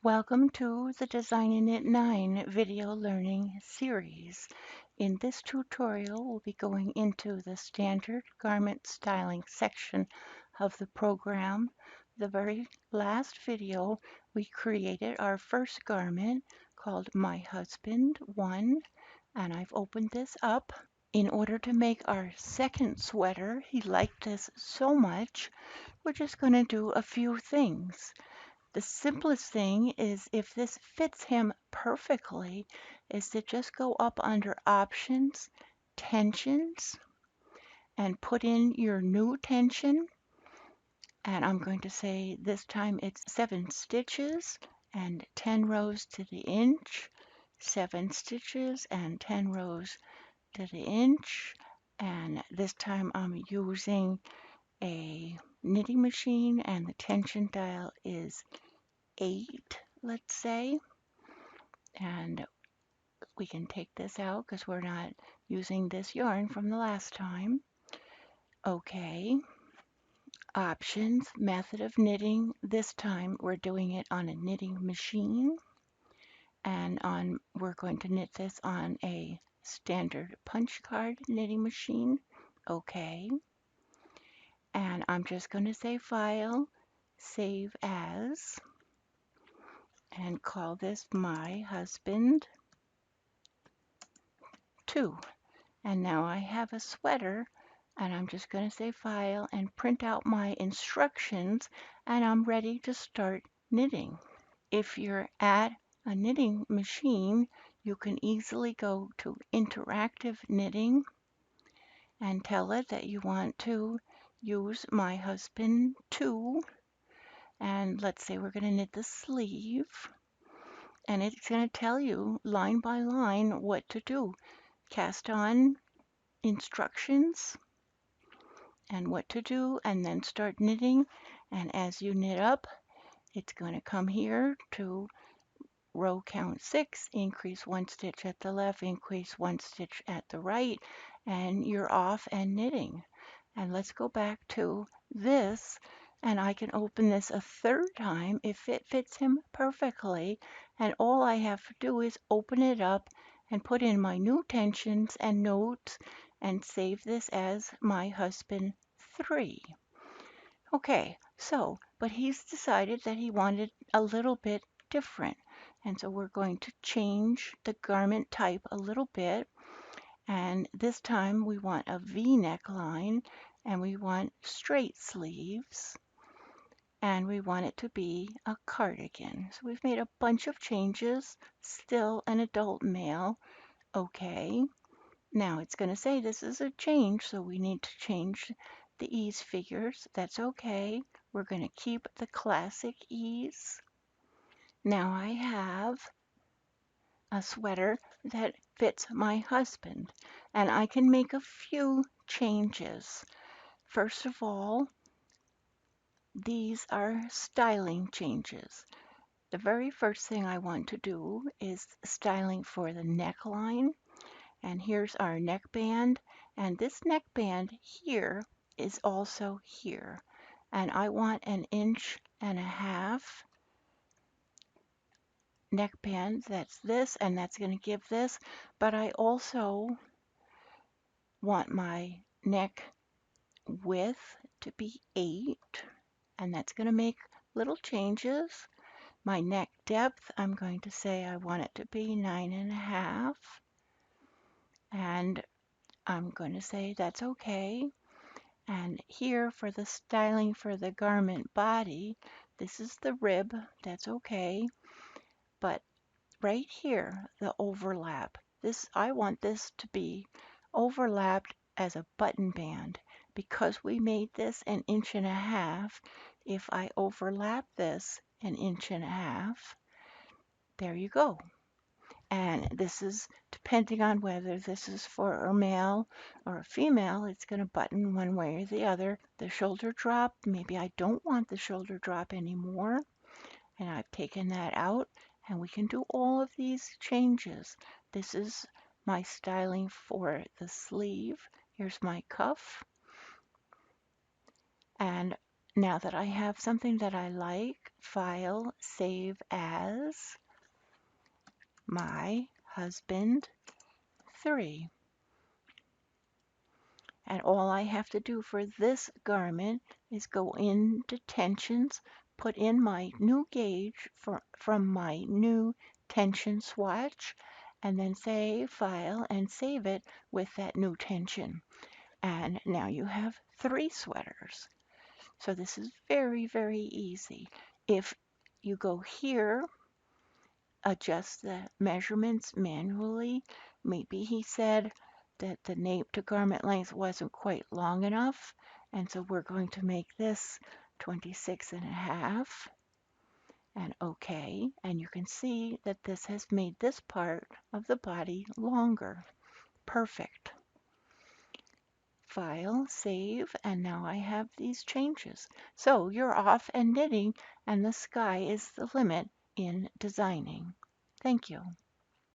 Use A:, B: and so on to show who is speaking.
A: Welcome to the DesignaKnit 9 video learning series. In this tutorial, we'll be going into the standard garment styling section of the program. The very last video, we created our first garment called My Husband 1, and I've opened this up. In order to make our second sweater, he liked this so much, we're just going to do a few things. The simplest thing is, if this fits him perfectly, is to just go up under Options, Tensions, and put in your new tension. And I'm going to say this time it's 7 stitches and 10 rows to the inch, 7 stitches and 10 rows to the inch. And this time I'm using a knitting machine and the tension dial is 8, let's say, and we can take this out because we're not using this yarn from the last time. Okay, options, method of knitting. This time we're doing it on a knitting machine, and we're going to knit this on a standard punch card knitting machine. Okay, and I'm just going to say File, Save As, and call this My Husband 2. And now I have a sweater, and I'm just going to say File and print out my instructions, and I'm ready to start knitting. If you're at a knitting machine, you can easily go to interactive knitting and tell it that you want to use My Husband 2, and let's say we're going to knit the sleeve, and it's going to tell you line by line what to do. Cast on instructions and what to do, and then start knitting. And as you knit up, it's going to come here to row count 6, increase 1 stitch at the left, increase 1 stitch at the right, and you're off and knitting. And let's go back to this, and I can open this a third time if it fits him perfectly, and all I have to do is open it up and put in my new tensions and notes and save this as My Husband 3. Okay, so, but he's decided that he wanted a little bit different. And so we're going to change the garment type a little bit. And this time we want a V neckline, and we want straight sleeves, and we want it to be a cardigan. So we've made a bunch of changes, still an adult male. Okay, now it's going to say this is a change, so we need to change the ease figures. That's okay. We're going to keep the classic ease. Now I have a sweater that fits my husband, and I can make a few changes. First of all, these are styling changes. The very first thing I want to do is styling for the neckline. And here's our neckband, and this neckband here is also here, and I want an 1.5 inch neckband. That's this, and that's going to give this, but I also want my neck width to be 8, and that's going to make little changes. My neck depth, I'm going to say I want it to be 9.5, and I'm going to say that's okay. And here for the styling for the garment body, this is the rib, that's okay. But right here, the overlap, I want this to be overlapped as a button band. Because we made this 1.5 inches, if I overlap this 1.5 inches, there you go. And this is depending on whether this is for a male or a female, it's going to button one way or the other. The shoulder drop, maybe I don't want the shoulder drop anymore, and I've taken that out, and we can do all of these changes. This is my styling for the sleeve. Here's my cuff, and Now that I have something that I like, File, Save As, My Husband 3. And all I have to do for this garment is go into tensions, put in my new gauge from my new tension swatch, and then say File and save it with that new tension. And now you have 3 sweaters. So this is very, very easy. If you go here, adjust the measurements manually. Maybe he said that the nape to garment length wasn't quite long enough, and so we're going to make this 26.5 and OK. And you can see that this has made this part of the body longer. Perfect. File, save, and now I have these changes. So you're off and knitting, and the sky is the limit in designing. Thank you.